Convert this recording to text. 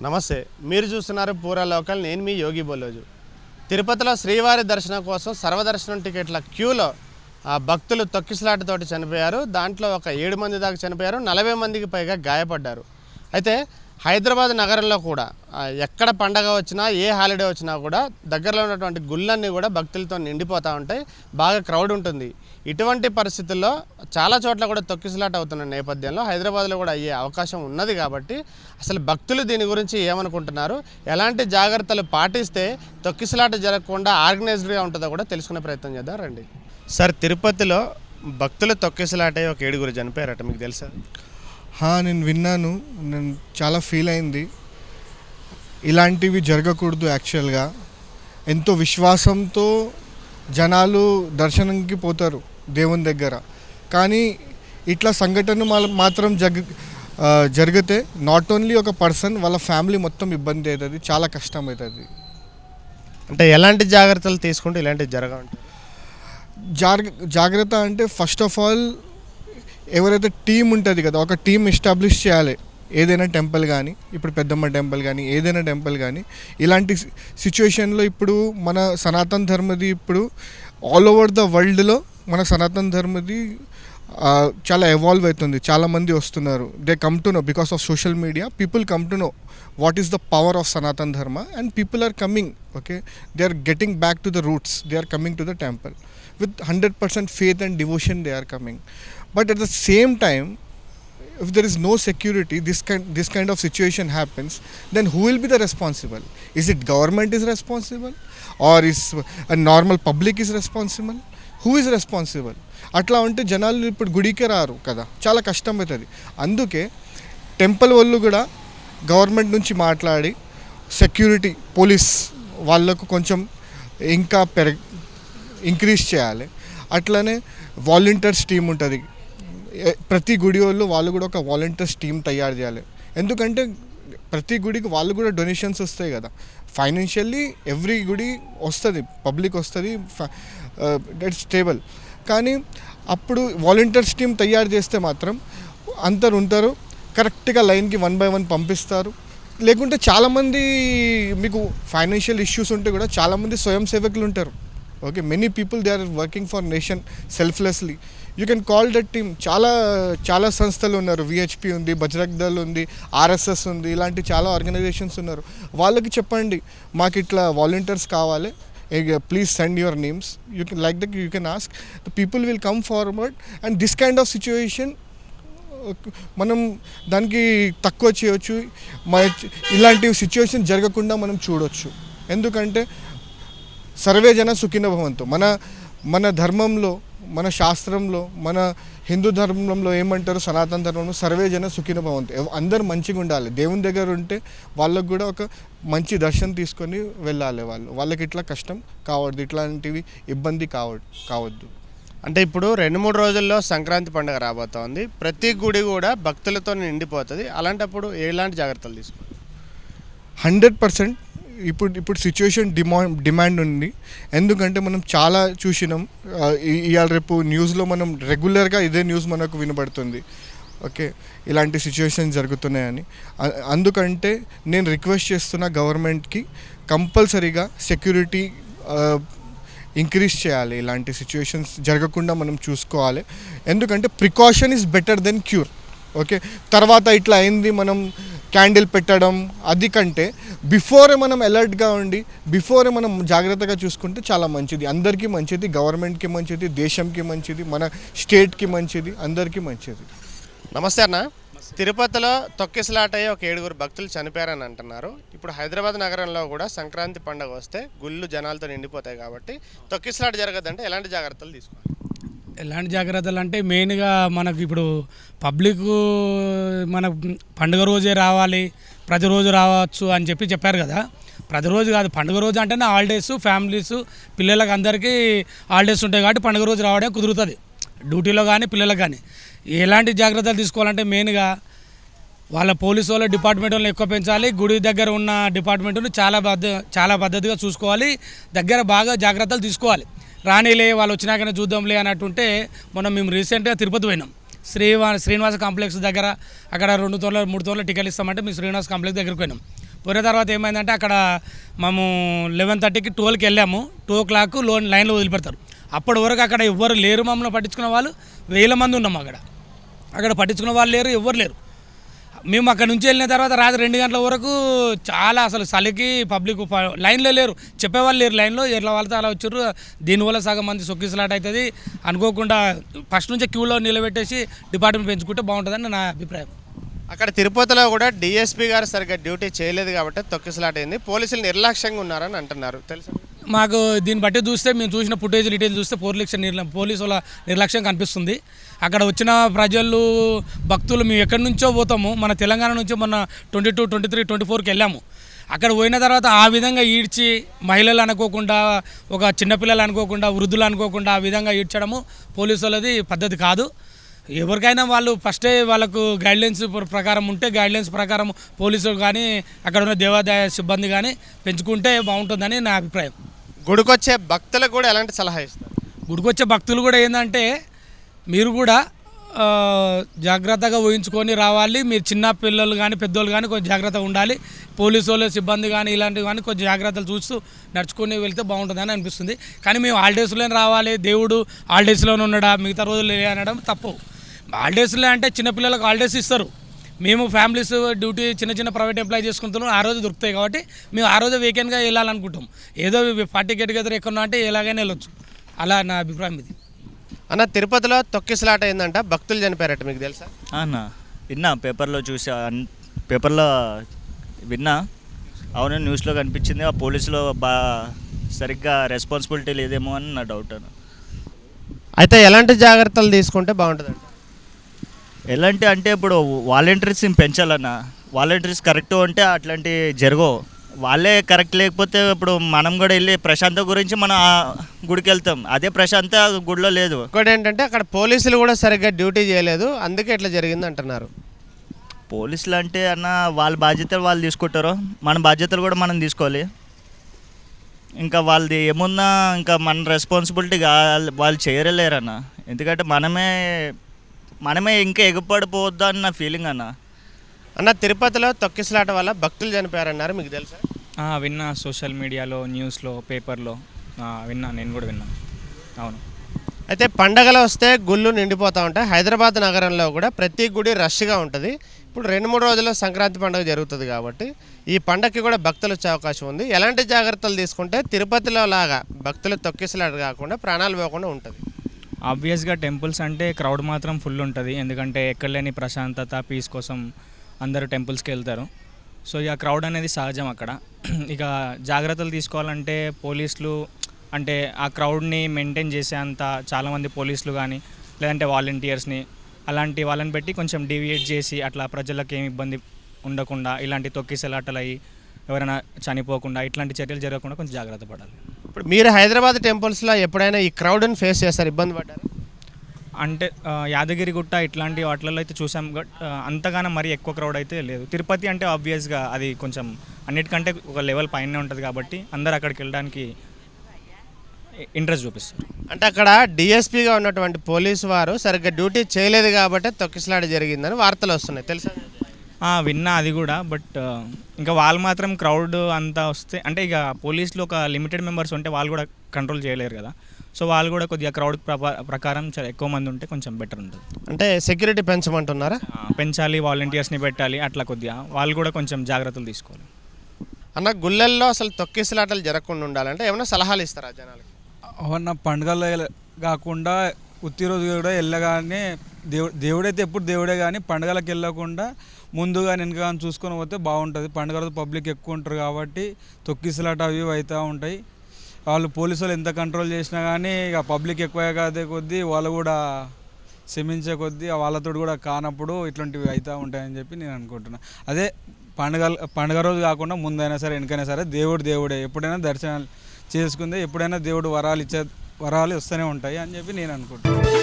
నమస్తే, మీరు చూస్తున్నారు పూరా లోకల్. నేను మీ యోగి బొల్లోజు. తిరుపతిలో శ్రీవారి దర్శనం కోసం సర్వదర్శనం టికెట్ల క్యూలో భక్తులు తొక్కిసలాటతోటి చనిపోయారు. దాంట్లో ఒక 7 మంది దాకా చనిపోయారు, 40 మందికి పైగా గాయపడ్డారు. అయితే హైదరాబాద్ నగరంలో కూడా ఎక్కడ పండగ వచ్చినా, ఏ హాలిడే వచ్చినా కూడా దగ్గరలో ఉన్నటువంటి గుళ్ళన్నీ కూడా భక్తులతో నిండిపోతూ ఉంటాయి. బాగా క్రౌడ్ ఉంటుంది. ఇటువంటి పరిస్థితుల్లో చాలా చోట్ల కూడా తొక్కిసలాట అవుతున్న నేపథ్యంలో హైదరాబాద్లో కూడా అయ్యే అవకాశం ఉన్నది. కాబట్టి అసలు భక్తులు దీని గురించి ఏమనుకుంటున్నారు, ఎలాంటి జాగ్రత్తలు పాటిస్తే తొక్కిసలాట జరగకుండా ఆర్గనైజ్డ్గా ఉంటుందో కూడా తెలుసుకునే ప్రయత్నం చేద్దాం రండి. సార్, తిరుపతిలో భక్తులు తొక్కిసలాట ఒక 7 చనిపోయారట, మీకు తెలుసా? నేను విన్నాను. నేను చాలా ఫీల్ అయింది. ఇలాంటివి జరగకూడదు. యాక్చువల్గా ఎంతో విశ్వాసంతో జనాలు దర్శనంకి పోతారు దేవుని దగ్గర, కానీ ఇట్లా సంఘటన మాత్రం జరిగితే నాట్ ఓన్లీ ఒక పర్సన్, వాళ్ళ ఫ్యామిలీ మొత్తం ఇబ్బంది అవుతుంది, చాలా కష్టం అవుతుంది. అంటే ఎలాంటి జాగ్రత్తలు తీసుకుంటే ఇలాంటివి జరగంటారు? జాగ్రత్త అంటే ఫస్ట్ ఆఫ్ ఆల్ ఎవరైతే టీం ఉంటుంది కదా, ఒక టీం ఎస్టాబ్లిష్ చేయాలి. ఏదైనా టెంపుల్ కానీ, ఇప్పుడు పెద్దమ్మ టెంపుల్ కానీ, ఏదైనా టెంపుల్ కానీ, ఇలాంటి సిచ్యువేషన్లో ఇప్పుడు మన సనాతన ధర్మది ఇప్పుడు ఆల్ ఓవర్ ద వరల్డ్లో మన సనాతన ధర్మది చాలా ఎవాల్వ్ అవుతుంది. చాలామంది వస్తున్నారు. They come to know because of social media. People come to know what is the power of Sanatana Dharma and people are coming. Okay, they are getting back to the roots. They are coming to the temple with 100% faith and devotion. They are coming, but at the same time, if there is no security, this kind of situation happens, then who will be the responsible? Is it government is responsible, or is a normal public is responsible? Who is responsible? అట్లా ఉంటే జనాలు ఇప్పుడు గుడికే రారు కదా, చాలా కష్టం అవుతుంది. అందుకే టెంపుల్ వాళ్ళు కూడా గవర్నమెంట్ నుంచి మాట్లాడి సెక్యూరిటీ, పోలీస్ వాళ్ళకు కొంచెం ఇంకా ఇంక్రీజ్ చేయాలి. అట్లనే వాలంటీర్స్ టీం ఉంటుంది. ప్రతి గుడి వాళ్ళు కూడా ఒక వాలంటీర్స్ టీం తయారు చేయాలి. ఎందుకంటే ప్రతి గుడికి వాళ్ళు కూడా డొనేషన్స్ వస్తాయి కదా, ఫైనాన్షియల్లీ ఎవ్రీ గుడి వస్తుంది, పబ్లిక్ వస్తుంది, దట్స్ స్టేబుల్. కానీ అప్పుడు వాలంటీర్స్ టీం తయారు చేస్తే మాత్రం అందరు ఉంటారు, కరెక్ట్గా లైన్కి 1 by 1 పంపిస్తారు. లేకుంటే చాలామంది మీకు ఫైనాన్షియల్ ఇష్యూస్ ఉంటే కూడా చాలామంది స్వయం సేవకులు ఉంటారు. Okay, many people they are working for nation selflessly. You can call that team. చాలా సంస్థలు ఉన్నారు. విహెచ్పి ఉంది, బజరంగ్ దళ్ ఉంది, ఆర్ఎస్ఎస్ ఉంది, ఇలాంటి చాలా ఆర్గనైజేషన్స్ ఉన్నారు. వాళ్ళకి చెప్పండి, మాకు ఇట్లా వాలంటీర్స్ కావాలి, please send your names. You can like that, you can ask, the people will come forward. And this kind of situation మనం దానికి తక్కువ చేయవచ్చు. ఇలాంటి సిచ్యువేషన్ జరగకుండా మనం చూడవచ్చు. ఎందుకంటే సర్వే జన సుఖినో భవంతు. మన ధర్మంలో, మన శాస్త్రంలో, మన హిందూ ధర్మంలో ఏమంటారు, సనాతన ధర్మంలో సర్వే జన సుఖినో భవంతు. అందరు మంచిగా ఉండాలి. దేవుని దగ్గర ఉంటే వాళ్ళకు కూడా ఒక మంచి దర్శనం తీసుకొని వెళ్ళాలి. వాళ్ళకి ఇట్లా కష్టం కావద్దు, ఇట్లాంటివి ఇబ్బంది కావద్దు. అంటే ఇప్పుడు 2-3 రోజుల్లో సంక్రాంతి పండుగ రాబోతోంది. ప్రతి గుడి కూడా భక్తులతో నిండిపోతుంది. అలాంటప్పుడు ఎలాంటి జాగ్రత్తలు తీసుకోవాలి? 100% ఇప్పుడు సిచ్యువేషన్ డిమాండ్ ఉంది. ఎందుకంటే మనం చాలా చూసినాం. ఇవాళ రేపు న్యూస్లో మనం రెగ్యులర్గా ఇదే న్యూస్ మనకు వినబడుతుంది. ఓకే, ఇలాంటి సిచ్యువేషన్ జరుగుతున్నాయని. అందుకంటే నేను రిక్వెస్ట్ చేస్తున్న గవర్నమెంట్కి కంపల్సరీగా సెక్యూరిటీ ఇంక్రీజ్ చేయాలి. ఇలాంటి సిచ్యువేషన్స్ జరగకుండా మనం చూసుకోవాలి. ఎందుకంటే precaution is better than cure. Okay, తర్వాత ఇట్లా అయింది మనం క్యాండిల్ పెట్టడం, అది కంటే బిఫోరే మనం అలర్ట్గా ఉండి బిఫోరే మనం జాగ్రత్తగా చూసుకుంటే చాలా మంచిది. అందరికీ మంచిది, గవర్నమెంట్కి మంచిది, దేశంకి మంచిది, మన స్టేట్కి మంచిది, అందరికీ మంచిది. నమస్తే అన్న. తిరుపతిలో తొక్కిసలాట అయ్యి ఒక 7 భక్తులు చనిపోయారని అంటున్నారు. ఇప్పుడు హైదరాబాద్ నగరంలో కూడా సంక్రాంతి పండుగ వస్తే గుళ్ళు జనాలతో నిండిపోతాయి. కాబట్టి తొక్కిసలాట జరగదంటే ఎలాంటి జాగ్రత్తలు తీసుకోవాలి? ఎలాంటి జాగ్రత్తలు అంటే మెయిన్గా మనకు ఇప్పుడు పబ్లిక్ మన పండుగ రోజే రావాలి, ప్రతిరోజు రావచ్చు అని చెప్పారు కదా. ప్రతిరోజు కాదు, పండుగ రోజు అంటేనే హాలిడేస్, ఫ్యామిలీస్, పిల్లలకు అందరికీ హాలిడేస్ ఉంటాయి. కాబట్టి పండుగ రోజు రావడం కుదురుతుంది, డ్యూటీలో కానీ పిల్లలకు కానీ. ఎలాంటి జాగ్రత్తలు తీసుకోవాలంటే మెయిన్గా వాళ్ళ పోలీసు వాళ్ళ డిపార్ట్మెంట్ వాళ్ళని ఎక్కువ పెంచాలి. గుడి దగ్గర ఉన్న డిపార్ట్మెంట్ను చాలా పద్ధతిగా చూసుకోవాలి. దగ్గర బాగా జాగ్రత్తలు తీసుకోవాలి. రానిలే వాళ్ళు వచ్చినాకనే చూద్దాంలే అన్నట్టుంటే మేము రీసెంట్గా తిరుపతి పోయినాం. శ్రీనివాస కాంప్లెక్స్ దగ్గర అక్కడ 2 తోర్ల 3 తోర్ల టికెట్లు ఇస్తామంటే మేము శ్రీనివాస కాంప్లెక్స్ దగ్గరికి పోయినాం. పోయిన తర్వాత ఏమైందంటే అక్కడ మేము 11:30కి 12కి వెళ్ళాము. 2 o'clock లైన్లో వదిలిపెడతారు. అప్పటి వరకు అక్కడ ఎవ్వరు లేరు, మమ్మల్ని పట్టించుకున్న వాళ్ళు 1000 మంది ఉన్నాం. అక్కడ పట్టించుకున్న వాళ్ళు లేరు, ఎవ్వరు లేరు. మేము అక్కడ నుంచి వెళ్ళిన తర్వాత రాత్రి 2 గంటల వరకు చాలా అసలు చలికి పబ్లిక్ లైన్లో లేరు, చెప్పేవాళ్ళు లేరు లైన్లో. ఎట్లా వాళ్ళతో అలా వచ్చారు. దీనివల్ల సగం మంది సొక్కిసలాట అవుతుంది. అనుకోకుండా ఫస్ట్ నుంచే క్యూలో నిలబెట్టేసి డిపార్ట్మెంట్ పెంచుకుంటే బాగుంటుందని నా అభిప్రాయం. అక్కడ తిరుపతిలో కూడా డిఎస్పీ గారు సరిగ్గా డ్యూటీ చేయలేదు కాబట్టి తొక్కిసలాట అయింది. పోలీసులు నిర్లక్ష్యంగా ఉన్నారని అంటున్నారు, తెలుసా? మాకు దీన్ని బట్టి చూస్తే, మేము చూసిన ఫుటేజ్ డీటెయిల్స్ చూస్తే పోలీసుల నిర్లక్ష్యం కనిపిస్తుంది. అక్కడ వచ్చిన ప్రజలు, భక్తులు, మేము ఎక్కడి నుంచో పోతాము, మన తెలంగాణ నుంచి మొన్న 22, 23, 24కి వెళ్ళాము. అక్కడ పోయిన తర్వాత ఆ విధంగా ఈడ్చి మహిళలు అనుకోకుండా, ఒక చిన్నపిల్లలు అనుకోకుండా, వృద్ధులు అనుకోకుండా ఆ విధంగా ఈడ్చడము పోలీసులది పద్ధతి కాదు. ఎవరికైనా వాళ్ళు ఫస్టే వాళ్ళకు గైడ్లైన్స్ ప్రకారం ఉంటే, గైడ్లైన్స్ ప్రకారం పోలీసులు కానీ అక్కడ ఉన్న దేవాదాయ సిబ్బంది కానీ పెంచుకుంటే బాగుంటుందని నా అభిప్రాయం. గుడికొచ్చే భక్తులకు కూడా ఎలాంటి సలహా ఇస్తారు? గుడికొచ్చే భక్తులు కూడా ఏంటంటే, మీరు కూడా జాగ్రత్తగా ఊహించుకొని రావాలి. మీరు చిన్న పిల్లలు కానీ పెద్దోళ్ళు కానీ కొంచెం జాగ్రత్తగా ఉండాలి. పోలీసు వాళ్ళు, సిబ్బంది కానీ ఇలాంటివి కానీ కొంచెం జాగ్రత్తలు చూస్తూ నడుచుకొని వెళ్తే బాగుంటుందని అనిపిస్తుంది. కానీ మేము హాలిడేస్లోనే రావాలి, దేవుడు హాలిడేస్లోనే ఉండడా, మిగతా రోజులు అనడం తప్పు. హాలిడేస్లో అంటే చిన్నపిల్లలకు హాలిడేస్ ఇస్తారు. మేము ఫ్యామిలీస్ డ్యూటీ చిన్న ప్రైవేట్ ఎంప్లాయ్ చేసుకుంటున్నాం, ఆ రోజు దొరుకుతాయి కాబట్టి మేము ఆ రోజు వీకెండ్గా వెళ్ళాలనుకుంటాం. ఏదో పార్టీ గెట్ గెదర్ ఎక్కడో అంటే ఎలాగైనా వెళ్ళొచ్చు. అలా నా అభిప్రాయం ఇది. అన్న, తిరుపతిలో తొక్కిసలాట అయిందంట, భక్తులు చనిపోయారట, మీకు తెలుసా? అన్న విన్నా, పేపర్లో చూసా, పేపర్లో విన్నా. అవును, న్యూస్లో కనిపించింది. ఆ పోలీసులో సరిగ్గా రెస్పాన్సిబిలిటీ లేదేమో అని నా డౌట్ అన్న. అయితే ఎలాంటి జాగ్రత్తలు తీసుకుంటే బాగుంటుందంట? ఎలాంటి అంటే ఇప్పుడు వాలంటీర్స్ని పెంచాలన్న. వాలంటీర్స్ కరెక్ట్ అంటే అట్లాంటి జరగవు. వాళ్ళే కరెక్ట్ లేకపోతే ఇప్పుడు మనం కూడా వెళ్ళి ప్రశాంత గురించి మనం ఆ గుడికి వెళ్తాం, అదే ప్రశాంత గుడిలో లేదు. ఇంకోటి ఏంటంటే అక్కడ పోలీసులు కూడా సరిగ్గా డ్యూటీ చేయలేదు, అందుకే ఇట్లా జరిగింది అంటున్నారు. పోలీసులు అంటే అన్న వాళ్ళ బాధ్యతలు వాళ్ళు తీసుకుంటారు, మన బాధ్యతలు కూడా మనం తీసుకోవాలి. ఇంకా వాళ్ళది ఏమున్నా ఇంకా మన రెస్పాన్సిబిలిటీగా వాళ్ళు చేయలేరన్న. ఎందుకంటే మనమే ఇంకా ఎగపడిపోవద్దా అన్న ఫీలింగ్ అన్న. అన్న, తిరుపతిలో తొక్కిసలాట వల్ల భక్తులు చనిపోయారన్నారు, మీకు తెలుసా? విన్నా, సోషల్ మీడియాలో, న్యూస్లో, పేపర్లో విన్నా, నేను కూడా విన్నా. అవును. అయితే పండగలు వస్తే గుళ్ళు నిండిపోతూ ఉంటాయి. హైదరాబాద్ నగరంలో కూడా ప్రతి గుడి రష్గా ఉంటుంది. ఇప్పుడు 2-3 రోజుల్లో సంక్రాంతి పండుగ జరుగుతుంది కాబట్టి ఈ పండగకి కూడా భక్తులు వచ్చే అవకాశం ఉంది. ఎలాంటి జాగ్రత్తలు తీసుకుంటే తిరుపతిలో లాగా భక్తులు తొక్కిసలాట కాకుండా ప్రాణాలు పోకుండా ఉంటుంది? ఆబ్వియస్గా టెంపుల్స్ అంటే క్రౌడ్ మాత్రం ఫుల్ ఉంటుంది. ఎందుకంటే ఎక్కడ లేని ప్రశాంతత, పీస్ కోసం అందరూ టెంపుల్స్కి వెళ్తారు. సో ఇక క్రౌడ్ అనేది సహజం అక్కడ. ఇక జాగ్రత్తలు తీసుకోవాలంటే పోలీసులు అంటే ఆ క్రౌడ్ని మెయింటైన్ చేసే అంత చాలామంది పోలీసులు కానీ, లేదంటే వాలంటీర్స్ని అలాంటి వాళ్ళని పెట్టి కొంచెం డీవియేట్ చేసి అట్లా ప్రజలకు ఏమి ఇబ్బంది ఉండకుండా, ఇలాంటి తొక్కిసలాటలు అయ్యి ఎవరైనా చనిపోకుండా, ఇట్లాంటి చర్యలు జరగకుండా కొంచెం జాగ్రత్త పడాలి. ఇప్పుడు మీరు హైదరాబాద్ టెంపుల్స్లో ఎప్పుడైనా ఈ క్రౌడ్ని ఫేస్ చేస్తారు, ఇబ్బంది పడ్డారు? అంటే యాదగిరిగుట్ట ఇట్లాంటి వాటిలలో అయితే చూసాం, బట్ అంతగానో మరీ ఎక్కువ క్రౌడ్ అయితే లేదు. తిరుపతి అంటే ఆబ్వియస్గా అది కొంచెం అన్నిటికంటే ఒక లెవెల్ పైనే ఉంటుంది కాబట్టి అందరు అక్కడికి వెళ్ళడానికి ఇంట్రెస్ట్ చూపిస్తారు. అంటే అక్కడ డిఎస్పీగా ఉన్నటువంటి పోలీసు వారు సరిగ్గా డ్యూటీ చేయలేదు కాబట్టి తొక్కిసలాట జరిగిందని వార్తలు వస్తున్నాయి, తెలుసా? విన్నా అది కూడా. బట్ ఇంకా వాళ్ళు మాత్రం క్రౌడ్ అంతా వస్తే అంటే ఇక పోలీసులు ఒక లిమిటెడ్ మెంబర్స్ ఉంటే వాళ్ళు కూడా కంట్రోల్ చేయలేరు కదా. సో వాళ్ళు కూడా కొద్దిగా క్రౌడ్ ప్రకారం చాలా ఎక్కువ మంది ఉంటే కొంచెం బెటర్ ఉంటుంది. అంటే సెక్యూరిటీ పెంచమంటున్నారా? పెంచాలి, వాలంటీర్స్ని పెట్టాలి, అట్లా కొద్దిగా వాళ్ళు కూడా కొంచెం జాగ్రత్తలు తీసుకోవాలి. అన్న, గుళ్ళల్లో అసలు తొక్కిసలాటలు జరగకుండా ఉండాలంటే ఏమైనా సలహాలు ఇస్తారా జనాలకి? అవున్న, పండుగలు కాకుండా ఉత్తి రోజు కూడా వెళ్ళగానే దేవుడైతే ఎప్పుడు దేవుడే, కానీ పండుగలకు వెళ్ళకుండా ముందుగా వెనుక చూసుకొని పోతే బాగుంటుంది. పండుగ రోజు పబ్లిక్ ఎక్కువ ఉంటారు కాబట్టి తొక్కిసలాట అవి అవుతూ ఉంటాయి. వాళ్ళు పోలీసు వాళ్ళు ఎంత కంట్రోల్ చేసినా కానీ ఇక పబ్లిక్ ఎక్కువ కాదే కొద్దీ వాళ్ళు కూడా క్షమించే కొద్దీ వాళ్ళతో కూడా కానప్పుడు ఇట్లాంటివి అవుతూ ఉంటాయని చెప్పి నేను అనుకుంటున్నాను. అదే పండుగ రోజు కాకుండా ముందైనా సరే వెనకైనా సరే దేవుడే, ఎప్పుడైనా దర్శనాలు చేసుకుందే, ఎప్పుడైనా దేవుడు వరాలు వస్తూనే ఉంటాయి అని చెప్పి నేను అనుకుంటున్నాను.